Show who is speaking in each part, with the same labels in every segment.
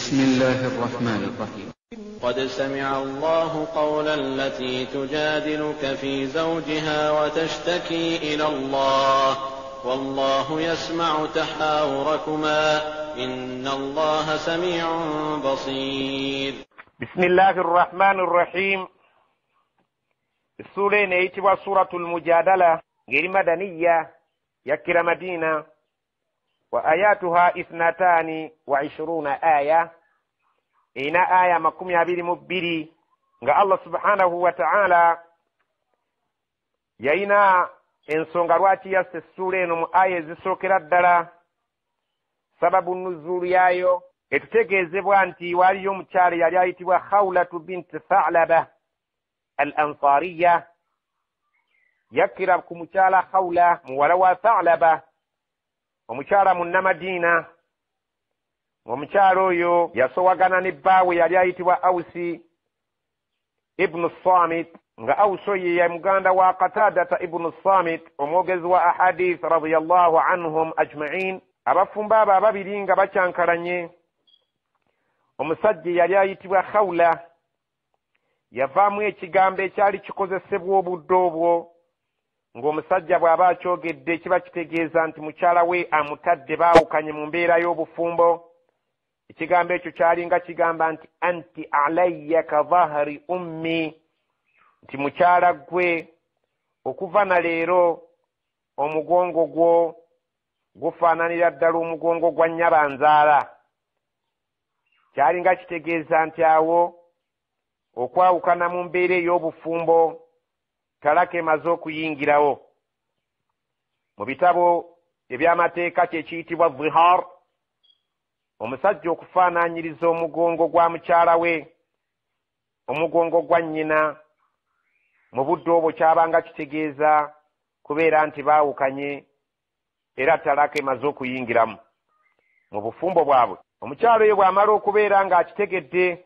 Speaker 1: بسم الله الرحمن الرحيم.
Speaker 2: قد سمع الله قول التي تجادلك في زوجها وتشتكي إلى الله والله يسمع تحاوركما إن الله سميع بصير.
Speaker 3: بسم الله الرحمن الرحيم. السورة نيتوا سورة المجادلة غير مدنية يكر مدينة وآياتها 22 آية. إن آية مكم يابير مبيري nga Allah subhanahu wa ta'ala yaina ensonga lwaki yasse sura eno mu aya ezisookera ddala. Sababu nuzulu yayo etutegeezebwa nti waliyo omukyala yali ayitibwa Khawlatu binti Tha'laba al-Ansariya. Yakkira ku mukyala Khawla muwala wa Tha'laba, omukyala munnamadiina. Omukyala oyo yasowagana ne bbaawe yali ayitibwa Awsi ibnu Samit, nga Awsi oyo ye muganda wa Qatadata ibnu Samit, omwogezi wa ahadith radiyallahu anhum ajma'in. Abafumba abo ababiri nga bakyankalanye. Omusajja yali ayitibwa Khawla yavaamu ekigambo ekyali kikozesebwa obudde obwo, ng'omusajja bw'aba akyogedde kiba kitegeeza nti mukyala we amutadde baawukanye mu mbeera y'obufumbo. Ekigambo ekyo kyali nga kigamba nti anti alayya ka dhahri ummi, nti mukyala gwe okuva na leero omugongo gwo gufaananira ddala omugongo gwa nnyabanzaala. Kyali nga kitegeeza nti awo okwawukana mu mbeera ey'obufumbo talaka emaze okuyingirawo. Mu bitabo eby'amateeka kye kiyitibwa zihar, omusajja okufaanaanyiriza omugongo gwa mukyala we omugongo gwa nnyina mu budde obwo kyabanga kitegeeza kubeera nti baawukanye era talaka emaze okuyingiramu mu bufumbo bwabwe. Omukyala oyo bw'amala okubeera ng'akitegedde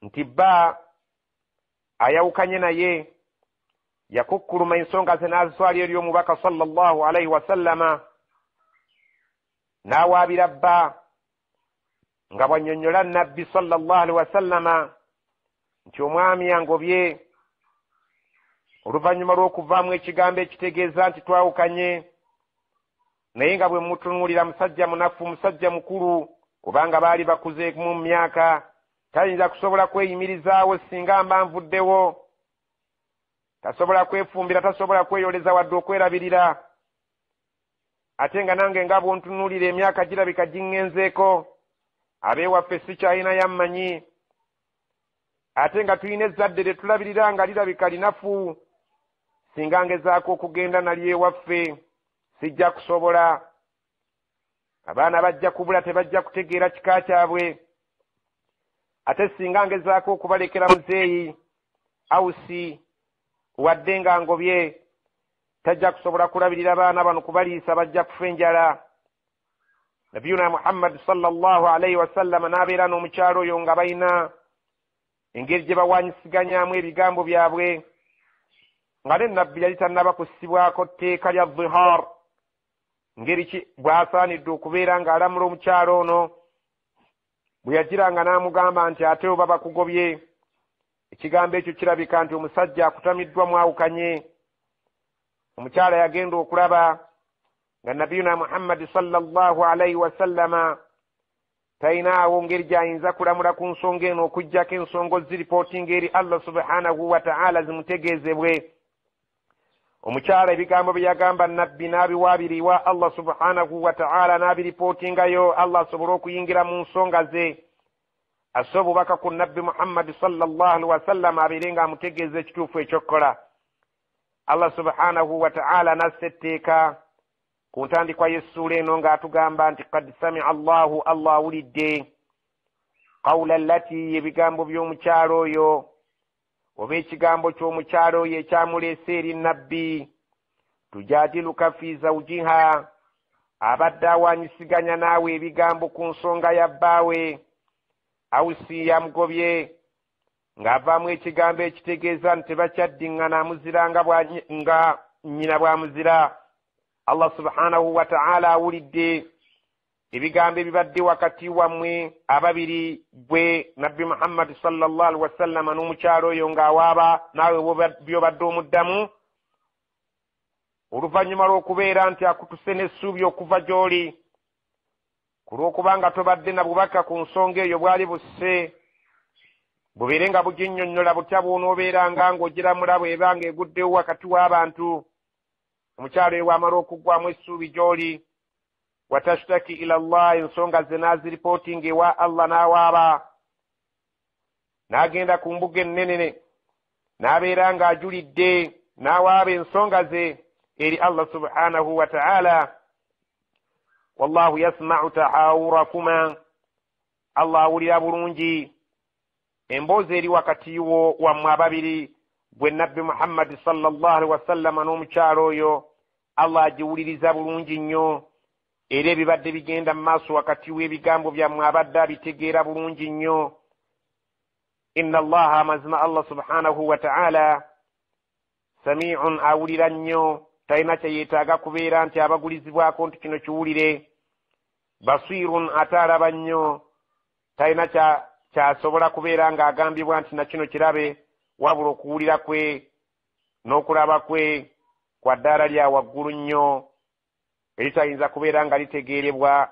Speaker 3: nti bba ayawukanye naye, yakukkuluma ensonga ze n'azitwala eri omubaka sallallahu alayhi wasallama, n'awaabira bba nga bw'annyonnyola nabbi sallallahu alayhi wasallama nti omwami angobye oluvannyuma lw'okuvaamu ekigambo ekitegeeza nti twawukanye, naye nga bwe mutunuulira musajja munafu, musajja mukulu, kubanga baali bakuze mu myaka, tayinza kusobola kweyimirizaawo singa mba nvuddewo, tasobola kwefumbira, tasobola kweyoleza wadde okwerabirira. Ate nga nange nga bw'ontunuulira emyaka girabika giŋŋenzeeko, abeewaffe sikyalina yammanyi. Ate nga tulina ezzadde lye tulabirira nga lirabika linafu, singa ngezaako okugenda nalyo ewaffe sijja kusobola. Abaana bajja kubula, tebajja kutegeera kika kyabwe. Ate singa ngezaako okubalekera muzeeyi Awsi wadde nga ngobye, tajja kusobola kulabirira baana bano kubaliisa, bajja kufa enjala. Nabiyuna Muhammad sallallahu alayhi wasallam n'abeera n'omukyalo oyo nga balina engeri gye bawanyisiganyaamu ebigambo byabwe, nga ne nabbi yali tannaba kussibwako tteeka lya zihar, ngeri ki bw'asaanidde okubeera ng'alamula omukyalo ono. Bwe yagiranga n'amugamba nti ate oba bakugobye, ekigambo ekyo kirabika nti omusajja akutamiddwa mwawukanye. Omukyala yagenda okulaba nga nabiyuna Muhammad sallallahu alayhi wasallama talinaawo ngeri gy'ayinza kulamula ku nsonga eno okuggyako ensonga ziripootinga eri Allah subhanahu wa ta'ala zimutegeezebwe. Omukyala ebigambo bye yagamba nabbi n'abiwaabiriwa Allah subhanahu wa ta'ala n'abiripootingayo, Allah asobole okuyingira mu nsonga ze, asse obubaka ku nabbi Muhammad sallallahu alaihi wasallam abeere ng'amutegeeza ekituufu ekyokukola. Allah subhanahu wa ta'ala n'assa etteeka ku ntandikwa y'essuula eno ng'atugamba nti qad sami'a Allahu, Allah awulidde qawla allati, ebigambo by'omukyalo oyo oba ekigambo ky'omukyalo oyo ekyamuleese eri nabbi, tujadiluka fi zawjiha, abadde awanyisiganya naawe ebigambo ku nsonga ya bbaawe Awsi yamugobye, ng'avaamu ekigambo ekitegeeza nti tebakyaddiŋŋana amuzira nga nnyina bw'amuzira. Allah subhanahu wa ta'ala awulidde ebigambo ebibadde wakati wammwe ababiri bwe nabbi Muhammad sallallahu alaihi wasallam n'omukyalo oyo ng'awaaba naawe byobadde omuddamu oluvannyuma lw'okubeera nti akutuse n'essuubi okuva gy'oli ku lw'okubanga tobadde na bubaka ku nsonga eyo bwali busse bubeere nga buginnyonnyola butya bw'onoobeeranga ng'ogiramula bw'ebanga eguddewo wakati w'abantu omukyalo eyo wamala okuggwamu essuubi gy'oli watashtaki ila Allah ensonga ze n'aziripootinga ewa Allah n'awaaba n'agenda ku mbuga ennene n'abeera ng'ajulidde n'awaaba ensonga ze eri Allah subhanahu wa ta'ala wallahu yasma'u tahawurakuma Allah awulira bulungi emboozi eri wakati wammwe ababiri bwe nabbi Muhammad sallallahu alaihi wasallam n'omukyalo oyo Allah agiwuliriza bulungi nnyo era ebibadde bigenda mu maaso wakati w'ebigambo byammwe abadde abitegeera bulungi nnyo inna Allaha amazima Allah subhanahu wa ta'ala sami'un awulira nnyo talina kye yeetaaga kubeera nti abagulizibwako nti kino kiwulire basirun ate alaba nnyo talina kyasobola kubeera ng'agambibwa nti na kino kirabe wabula okuwulira kwe n'okulaba kwe kwa ddaala lya waggulu nnyo eritayinza kubeera nga litegeerebwa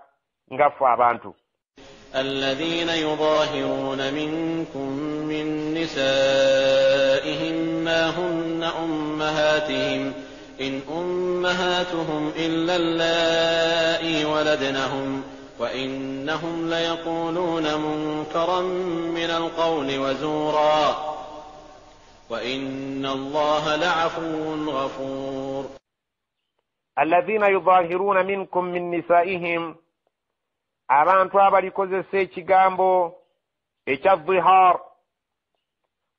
Speaker 3: nga ffe abantu
Speaker 2: الذين يظاهرون منكم من نسائهم ما هن أمهاتهم إن أمهاتهم إلا اللائي ولدنهم وإنهم ليقولون منكرا من القول وزورا وإن الله لعفو غفور
Speaker 3: الذين يظاهرون منكم من نسائهم abantu abalikozesa ekigambo ekya dhihar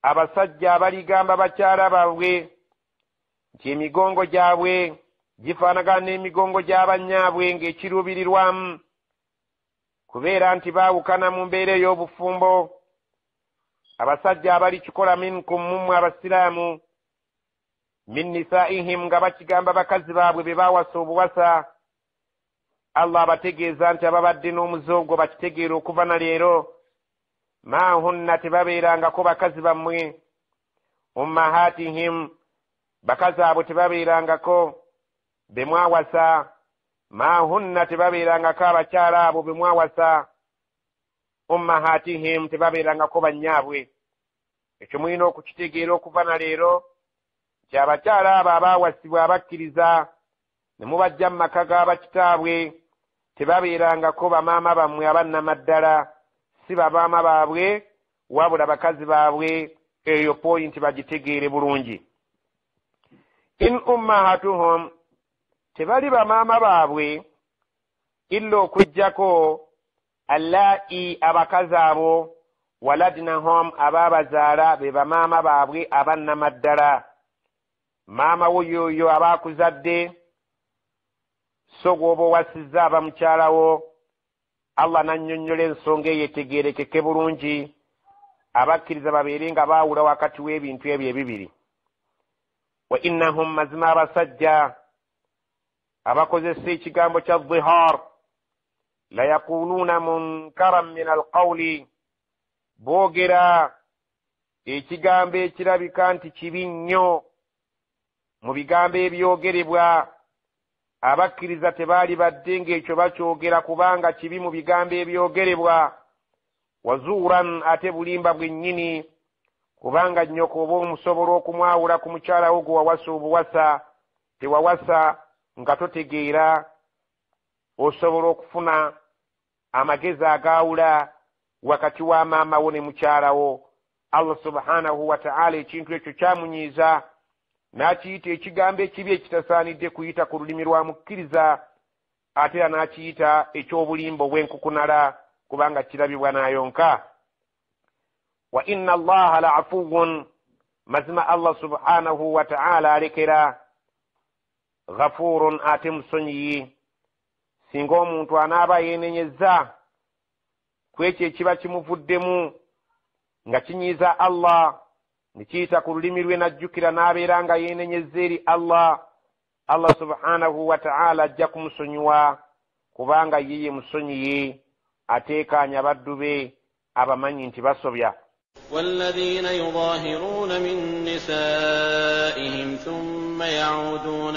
Speaker 3: abasajja abaligamba bakyala baabwe nti emigongo gyabwe gifaanagana n'emigongo gy'abanyaabwe ng'ekiruubirirwamu kubeera nti baawukana mu mbeera ey'obufumbo abasajja abalikikola minkum mummwe abasiraamu min nisaihim nga bakigamba bakazi baabwe be baawasa obuwasa Allah abategeeza nti ababadde n'omuzoogo bakitegeera okuva na leero ma hunna tebabeerangako bakazi bammwe ummahatihim bakazi abo tebabeerangako be mwawasa ma hunna tebabeerangako abakyala abo be mwawasa ummahatihim tebabeerangako bannyaabwe ekyo mulina okukitegeera okuva na leero nti abakyala abo abaawasibwa abakkiriza ne mubajja mu maka g'abakitaabwe tebabeerangako bamaama bammwe abannamaddala si babaama baabwe wabula bakazi baabwe eyo poyinti bagitegeere bulungi in ummahatuhum tebali bamaama baabwe illa okujjako allai abakazi abo waladnahum abaabazaala be bamaama baabwe abannamaddala maama wo yoyo abaakuzadde so gw'oba owasizza abamukyalawo Allah nannyonnyola ensonga eyo etegeerekeke bulungi abakkiriza babeere nga baawula wakati w'ebintu ebyo ebibiri wa innahum mazima abasajja abakozesa ekigambo kya dhihar la yaquluuna munkaran min alqawli boogera ekigambo ekirabika nti kibi nnyo mu bigambo ebyogerebwa abakkiriza tebaali badde ng'ekyo bakyogera kubanga kibi mu bigambo ebyogerebwa wazuuran ate bulimba bwennyini kubanga nnyoko oba omusobola okumwawula ku mukyalawo gwe wawasa obuwasa tewawasa nga totegeera osobola okufuna amagezi agaawula wakati wa maama wo ne mukyalawo Allah subhanahu wa ta'ala ekintu ekyo kyamunyiiza n'akiyita ekigambo ekibi ekitasaanidde kuyita ku lulimi lwa mukkiriza ate era n'akiyita eky'obulimba obw'enkukunala kubanga kirabibwa n'ayonka wa inna Allaha la'afuwun mazima Allah subhanahu wa ta'ala alekera ghafurun ate musonyiyi singa omuntu anaaba yeenenyezza ku ekyo ekiba kimuvuddemu nga kinyiiza Allah nikiyita ku lulimi lwe najjukira n'abeera nga yeenenyezza eri Allah subhanahu wa ta'ala ajja kumusonyiwa kubanga yiye musonyiye ateekanya baddu be abamanyi nti basobya.
Speaker 2: والذين يظاهرون من نسائهم ثم يعودون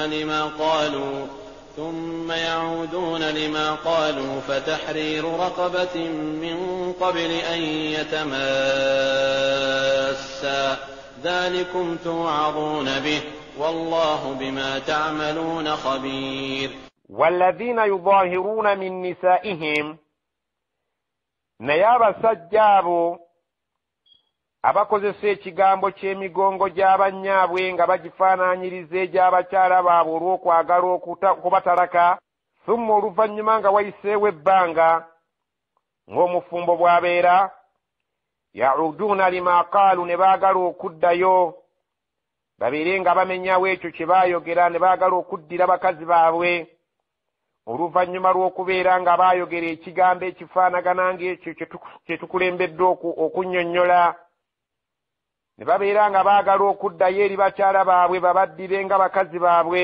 Speaker 2: لما قالوا فتحرير رقبة من قبل أن يتماسا ذلكم توعظون به والله بما تعملون خبير.
Speaker 3: والذين يظاهرون من نسائهم نيابا سجابو abakozesa ekigambo ky'emigongo gy'abanyaabwe nga bagifaanaanyiriza egy'abakyala baabwe olw'okwagala okubatalaka, thumma oluvannyuma nga wayiseewo ebbanga ng'omufumbo bw'abeera, yauduuna lima qaalu ne baagala okuddayo babeere nga bamenyawo ekyo kye baayogera, ne baagala okuddira bakazi baabwe oluvannyuma lw'okubeera nga baayogera ekigambo ekifaanagana ng'ekyo kye tukulembedde okunnyonnyola, ne babeera nga baagala okuddayo eri bakyala baabwe babaddire nga bakazi baabwe.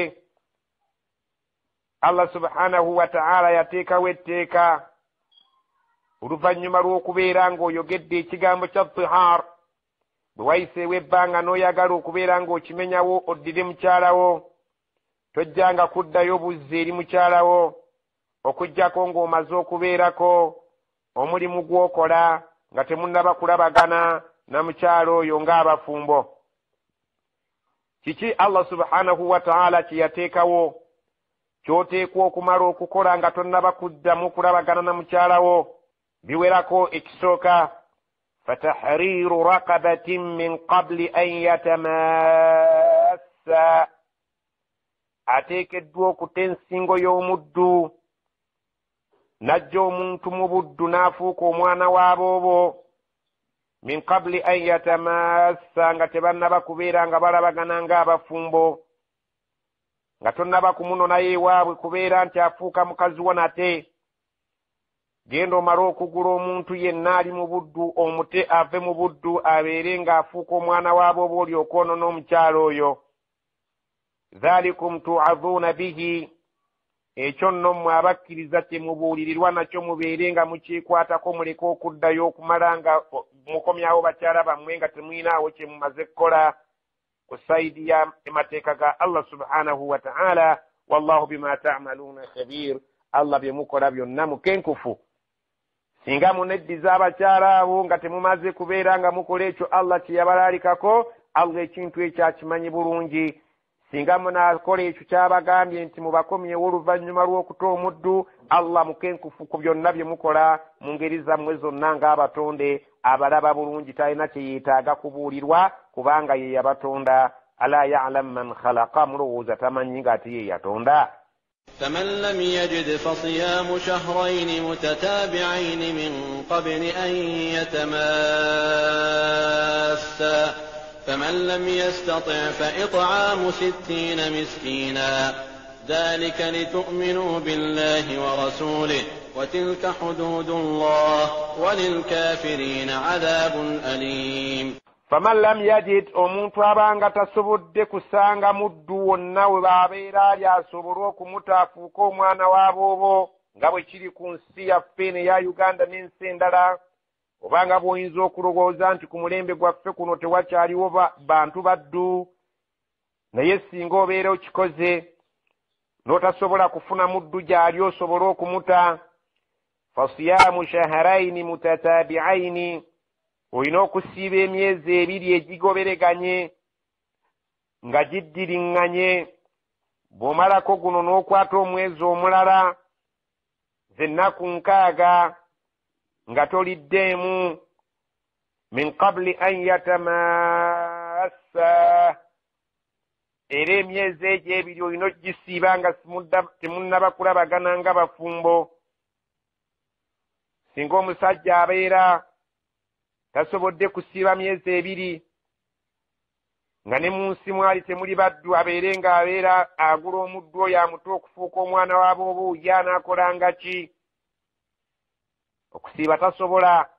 Speaker 3: Allah subhanahu wa ta'ala yateekawo etteeka oluvannyuma lw'okubeera ng'oyogedde ekigambo kya tihar, bwe wayiseewo ebbanga n'oyagala okubeera ng'okimenyawo oddire mukyalawo, tojjanga kuddayo buzzi eri mukyalawo okuggyako ng'omaze okubeerako omulimu gw'okola nga temunnaba kulabagana na mukyalo oyo ng'abafumbo. Kiki Allah subhanahu wa ta'ala kye yateekawo ky'oteekwa okumala okukola nga tonnaba kuddamu kulabagana na mukyalawo? Biwerako ekisooka, fatahriru raqabatin min qabli an yatamassa, ateekeddwa okuta ensingo y'omuddu, najja omuntu mu buddu n'afuuka omwana w'aboobo, min qabli an yatamassa, nga tebannaba kubeera nga balabagana ng'abafumbo, nga tonnaba kumunonayo ewaabwe kubeera nti afuuka mukazi wo nate. Genda omale okugula omuntu yenna ali mu buddu, omute ave mu buddu abeere ng'afuuka omwana w'aboobo olyoka onona omukyalo oyo. Dhalikum tu'adhuuna bihi, ekyo nno mmwe abakkiriza kyemubuulirirwa nakyo mubeere nga mukyekwatako, muleke okuddayo okumala nga mukomyawo bakyala bammwe nga temuyinaawo kye mumaze kukola ku sayidi ya emateeka ga Allah subhanahu wa ta'ala. Wallahu bima ta'maluuna khabir, Allah bye mukola byonna mukenkufu. Singa muneddiza abakyala abo nga temumaze kubeera nga mukola ekyo Allah kye yabalaalikako, Allah ekintu ekyo akimanyi bulungi. Singa munaakola ekyo kyabagambye nti mubakomyewo oluvannyuma lw'okuta omuddu, Allah mukenkufu ku byonna bye mukola mu ngeri zammwe zonna ng'abatonde abalaba bulungi, talina kye yeetaaga kubuulirwa kubanga ye yabatonda. Ala ya'lam man khalaqa, mulowooza tamanyi ng'ate ye yatonda?
Speaker 2: فمن لم يجد فصيام شهرين متتابعين من قبل أن يتماسا فمن لم يستطع فإطعام 60 مسكينا ذلك لتؤمنوا بالله ورسوله وتلك حدود الله وللكافرين عذاب أليم.
Speaker 3: faman lam yajid, omuntu abanga tasobodde kusanga muddu wonna we baabeera ali asobole okumuta afuuke omwana w'aboobo, nga bwe kiri ku nsi yaffe neya Uganda n'ensi endala, obanga bw'oyinza okulowooza nti ku mulembe gwaffe kuno tewakyaliwo bantu baddu, naye singa obeera okikoze n'otasobola kufuna muddu gy'ali osobole okumuta, fasiyamu shaharaini mutataabi'aini, olina okusiiba emyezi 2 egigobereganye nga giddiriŋŋanye. Bw'omalako guno n'okwata omwezi omulala z'ennaku 6 nga toliddeemu, min qabli an yatamassa, era emyezi egyo 2 olina ogisiiba nga temunnaba kulabagana nga bafumbo. Singa omusajja abeera tasobodde kusiiba myezi 2 nga ne mu nsi mwali temuli baddu, abeere ng'abeera agula omuddu oyo amuta okufuuka omwana w'aboobo, ye anaakolanga ki? Okusiiba tasobola.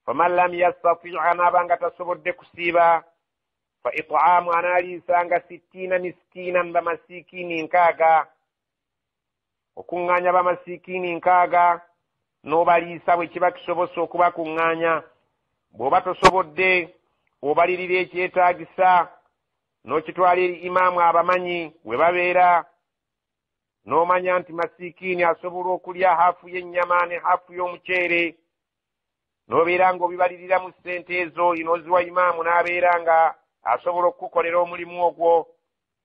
Speaker 3: faman lam yastati', anaabanga tasobodde kusiiba, fa it'aamu, anaaliisanga 60 miskiina, bamasiikiini 60. okuŋŋaanya bamasikiini 6 n'obaliisa bwe kiba kisobosa okubakuŋŋaanya. bw'oba tosobodde obalirira ekyetaagisa n'okitwala eri imaamu abamanyi we babeera, n'omanya nti masikiini asobola okulya haafu y'ennyama ne haafu y'omuceere, n'obeera ng'obibalirira mu ssente ezo inoziwa imaamu n'abeera nga asobola okukukolera omulimu ogwo,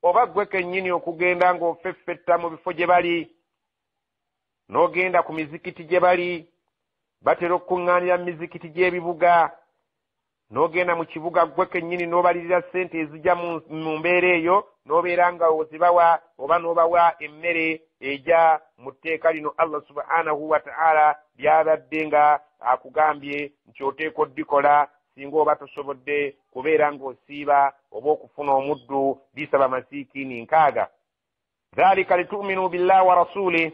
Speaker 3: oba ggwe kennyini okugenda ng'ofeffetta mu bifo gye bali, n'ogenda ku mizikiti gye bali, batera okukuŋŋaanira mu mizikiti gy'ebibuga, n'ogenda mu kibuga ggwe kennyini n'obalirira ssente ezijja mu mbeera eyo, n'obeera nga ozibawa oba n'obawa emmere ejja mu tteeka lino Allah subhanahu wa ta'ala lyabadde nga akugambye nti oteekwa oddikola singa oba tosobodde kubeera ng'osiiba oba okufuna omuddu bisaba masikiini 6. dhalika litu'minu billahi wa rasulih,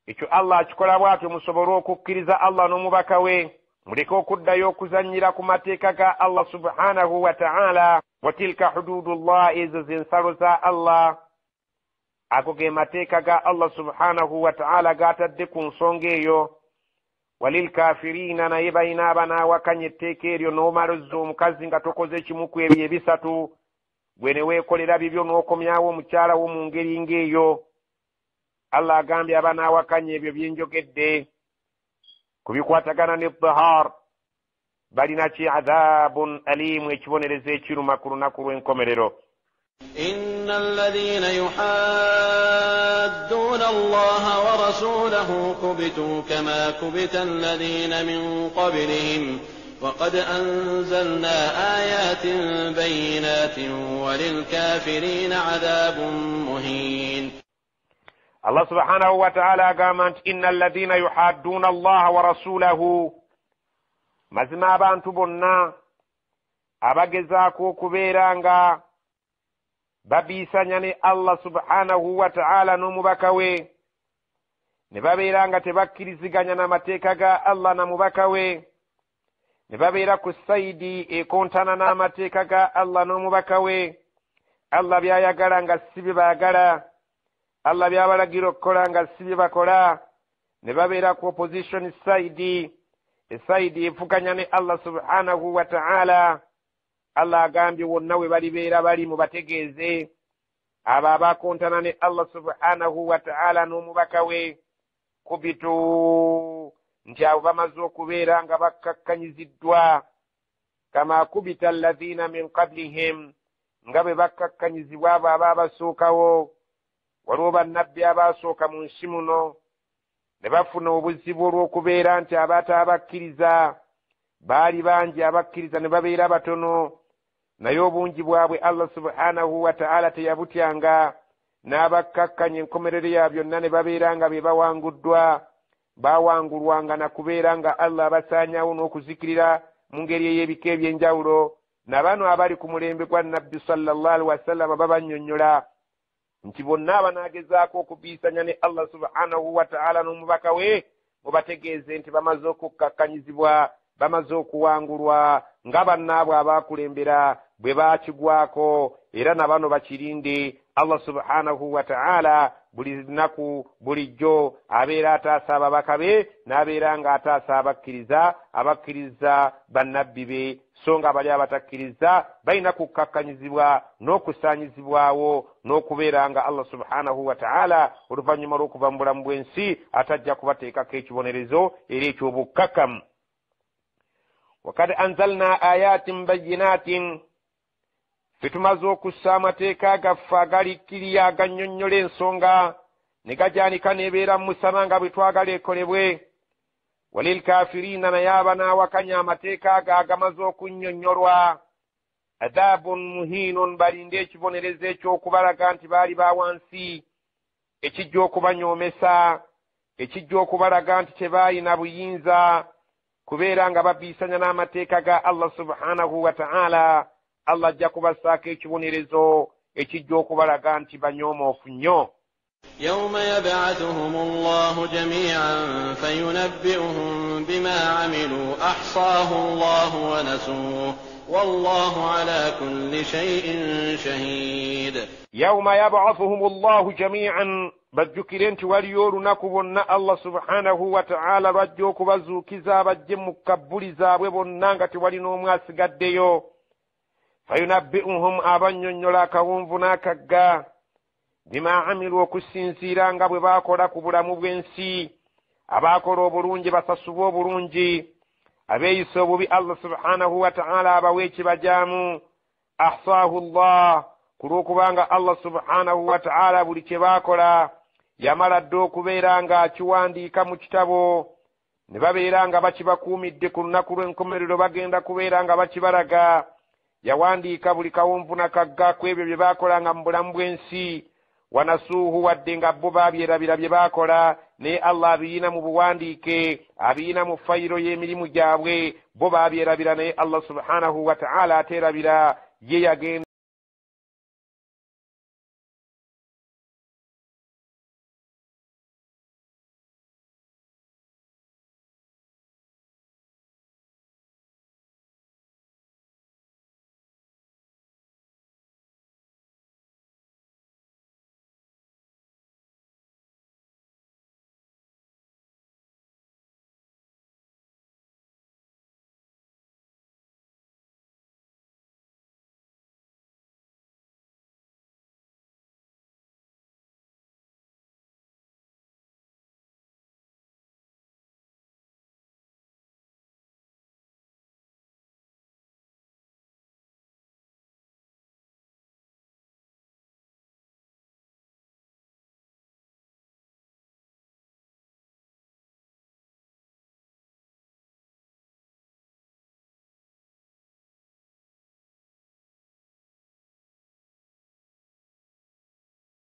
Speaker 3: ekyo Allah akikola bw'atyo musobole okukkiriza Allah n'omubaka we, muleke okuddayo okuzannyira ku mateeka ga Allah subhanahu wa ta'ala. wa tilka hududullah, ezo z'ensalo za Allah, ago ge mateeka ga Allah subhanahu wa ta'ala gatadde ku nsonga eyo. walilkafiriina, naye balina abanaawakanya etteeka eryo n'omalozza omukazi nga tokoze kimu ku ebyo ebisatu, gwe ne weekolera bibyo n'okomyawo omukyala wo mu ngeri ng'eyo. Allah agambye abanaawakanya ebyo byenjogedde ku bikwatagana ne dhahar balina ki adhabun alimu, ekibonerezo ekiruma ku lunaku lw'enkomerero.
Speaker 2: إن الذين يحادون الله ورسوله كبتوا كما كبت الذين من قبلهم وقد أنزلنا آيات بينات وللكافرين عذاب مهين.
Speaker 3: الله سبحانه وتعالى قال إن الذين يحادون الله ورسوله، mazima abantu bonna abagezaako okubeera nga babiisanya ne Allah subhanahu wa ta'ala n'omubaka we, ne babeera nga tebakkiriziganya n'amateeka ga Allah na mubaka we, ne babeera ku sayidi ekontana n'amateeka ga Allah n'omubaka we. Allah byayagala nga si bye bayagala, Allah byabalagira okukola nga si bye bakola, ne babeera ku opposition sayidi, esayidi efuganya ne Allah subhanahu wa ta'ala. Allah agambye wonna we balibeera bali mubategeeze abo abakontana ne Allah subhanahu wa ta'ala n'omubaka we, kubitu, nti abo bamaze okubeera nga bakkakkanyiziddwa, kama kubita alladhina min qablihim, nga bwe bakkakkanyizibwa abo abaabasookawo. Waliwo bannabbi abaasooka mu nsi muno ne bafuna obuzibu olw'okubeera nti abataabakkiriza baali bangi, abakkiriza ne babeera batono, naye obungi bwabwe Allah subhanahu wa ta'ala teyabutyanga, n'abakkakkanya enkomerero ya byonna ne babeera nga be bawanguddwa, bawangulwanga na kubeera nga Allah abasaanyawo n'okuzikirira mu ngeri ey'ebika eby'enjawulo. Na bano abali ku mulembe gwa Nabbi sallallahu alaihi wasallam babannyonnyola nti bonna abanaagezaako okubiisanya ne Allah subhanahu wa ta'ala n'omubaka we, mubategeeze nti bamaze okukkakkanyizibwa, bamaze okuwangulwa nga bannaabwe abaakulembera bwe baakigwako, era na bano bakirinde. Allah subhanahu wa ta'ala buli lunaku bulijjo abeera ataasa ababaka be, n'abeera nga ataasa abakkiriza bannabbi be, so nga bali abatakkiriza balina kukkakkanyizibwa n'okusaanyizibwawo n'okubeera nga Allah subhanahu wa ta'ala oluvannyuma lw'okuva mu bulamu bw'ensi atajja kubateekako ekibonerezo era eky'obukkakkamu. wakad anzalna ayatin bayyinatin, ffe tumaze okussa amateeka gaffe agalikkiriya agannyonnyola ensonga ne gajaanika n'ebeera mu musana nga bwe twagala ekolebwe. walilkafiriina, naye abanaawakanya amateeka ago agamaze okunnyonnyolwa, adhabun muhiinun, balinde ekibonerezo eky'okubalaga nti baali ba wansi, ekijja okubanyoomesa, ekijja okubalaga nti tebaayina buyinza kubeera nga babiisanya n'amateeka ga Allah subhanahu wa ta'ala. Allah ajja kubassaako ekibonerezo ekijja okubalaga nti banyoomoofu nnyo.
Speaker 2: يوم يبعثهم الله جميعا فينبئهم بما عملوا أحصاه الله ونسوه والله على كل شيء شهيد.
Speaker 3: يوم يبعثهم الله جميعا bajjukire nti waliyo olunaku bonna Allah subhanahu wa ta'ala lwajja okubazuukiza abajje mu kabbuli zaabwe bonna nga tewali n'omu asigaddeyo. Fayunabbi'uhum, abannyonnyola akawunvu n'akagga, bima amilu, okusinziira nga bwe baakola ku bulamu bw'ensi. Abaakola obulungi basasubwe obulungi, abeeyisa obubi Allah subhanahu wa ta'ala abawe ekibajaamu. Ahsaahu Allah, ku lw'okubanga Allah subhanahu wa ta'ala buli kye baakola yamala dda okubeera nga akiwandiika mu kitabo, ne babeera nga bakibakuumidde ku lunaku lw'enkomerero bagenda kubeera nga bakibalaga. Yawandiika buli kawunvu nakagga ku ebyo bye baakolanga mu bulamu bw'ensi. Wanasuuhu, wadde nga bo baabyerabira bye baakola, naye Allah abiyina mu buwandiike, abiyina mu fayiro y'emirimu gyabwe. Bo baabyerabira naye Allah subhanahu wa ta'ala ateerabira, ye yagenda